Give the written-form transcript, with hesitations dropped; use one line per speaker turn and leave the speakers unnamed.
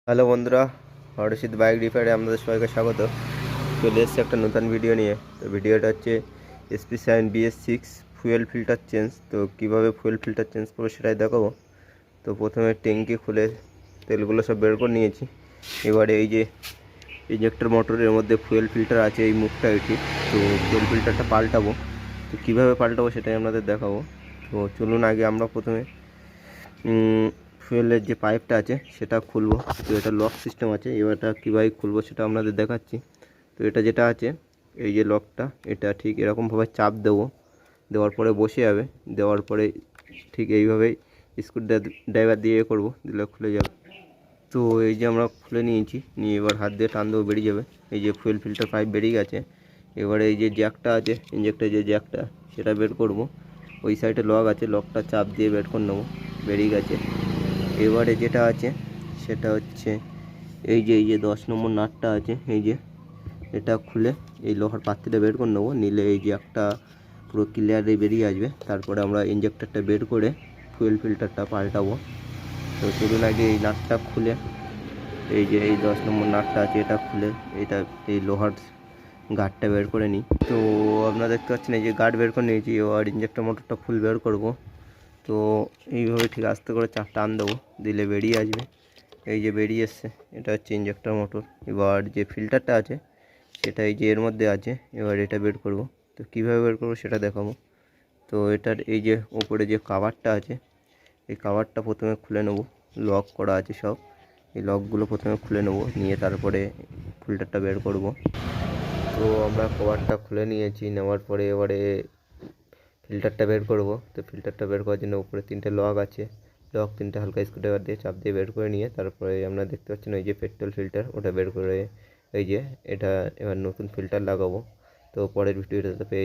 Hello বন্ধুরা, হরষিত bike রিপেয়ারে আপনাদের সবাইকে স্বাগত। চলে এসেছে একটা নতুন ভিডিও নিয়ে। তো ভিডিওটা হচ্ছে SP9 BS6 fuel filter change. তো কীভাবে ফুয়েল ফিল্টার চেঞ্জ করবো সেটাই দেখাবো। তো প্রথমে ট্যাঙ্কি খুলে তেলগুলো সব বের করে নিয়েছি। এবারে এই যে ইঞ্জেক্টর মোটরের মধ্যে ফুয়েল ফিল্টার আছে, এই মুখটা এটি। তো ফুয়েল ফিল্টারটা পাল্টাবো। তো কীভাবে পাল্টাবো সেটাই আপনাদের দেখাবো। তো চলুন আগে আমরা প্রথমে ফুয়েলের যে পাইপটা আছে সেটা খুলবো। তো এটা লক সিস্টেম আছে, এবারটা কীভাবে খুলবো সেটা আপনাদের দেখাচ্ছি। তো এটা যেটা আছে, এই যে লকটা, এটা ঠিক এরকমভাবে চাপ দেবো, দেওয়ার পরে বসে যাবে। দেওয়ার পরে ঠিক এইভাবেই স্ক্রু ড্রাইভার দিয়ে করবো, দিলে খুলে যাবে। তো এই যে আমরা খুলে নিয়েছি, নিয়ে এবার হাত দিয়ে টান দেবো, বেরিয়ে যাবে। এই যে ফুয়েল ফিল্টার পাইপ বেরিয়ে গেছে। এবারে এই যে জ্যাকটা আছে, ইঞ্জেক্টর যে জ্যাকটা, সেটা বের করব। ওই সাইডে লক আছে, লকটা চাপ দিয়ে বের করে নেবো, বেরিয়ে গেছে। এবারে যেটা আছে সেটা হচ্ছে এই যে 10 নম্বর নাটটা আছে, এই যে এটা খুলে এই লোহার পাত্রটা বের করে নেবো, নিলে এই যে একটা পুরো ক্লিয়ারে বেরিয়ে আসবে। তারপরে আমরা ইঞ্জেক্টরটা বের করে ফুয়েল ফিল্টারটা পাল্টাবো। তো চলুন আগে এই নাটটা খুলে, এই যে এই 10 নম্বর নাটটা আছে, এটা খুলে এটা এই লোহার গার্ডটা বের করে নিই। তো আপনারা দেখতে পাচ্ছেন এই যে গার্ড বের করে নিয়েছি। এবার ইঞ্জেক্টর মোটরটা ফুল বের করব। তো এইভাবে ঠিক আস্তে করে টান দেবো, দিলে বেরিয়ে আসবে। এই যে বেরিয়ে এসছে, এটা হচ্ছে ইঞ্জেক্টর মোটর। এবার যে ফিল্টারটা আছে সেটা এই যে এর মধ্যে আছে, এবার এটা বের করব। তো কীভাবে বের করবো সেটা দেখাবো। তো এটার এই যে উপরে যে কাভারটা আছে, এই কাভারটা প্রথমে খুলে নেব। লক করা আছে সব, এই লকগুলো প্রথমে খুলে নেব, নিয়ে তারপরে ফিল্টারটা বের করব। তো আমরা কভারটা খুলে নিয়েছি, নেওয়ার পরে এবারে ফিল্টারটা বের করব। তো ফিল্টারটা বের করার জন্য উপরে 3টে লক আছে, লক 3টে হালকা স্ক্রুড্রাইভার দিয়ে চাপ দিয়ে বের করে নিয়ে তারপরে আমরা দেখতে পাচ্ছেন ওই যে পেট্রোল ফিল্টার, ওটা বের করে এই যে এটা এবার নতুন ফিল্টার লাগাবো। তো পরের ভিডিওটাতে পেয়ে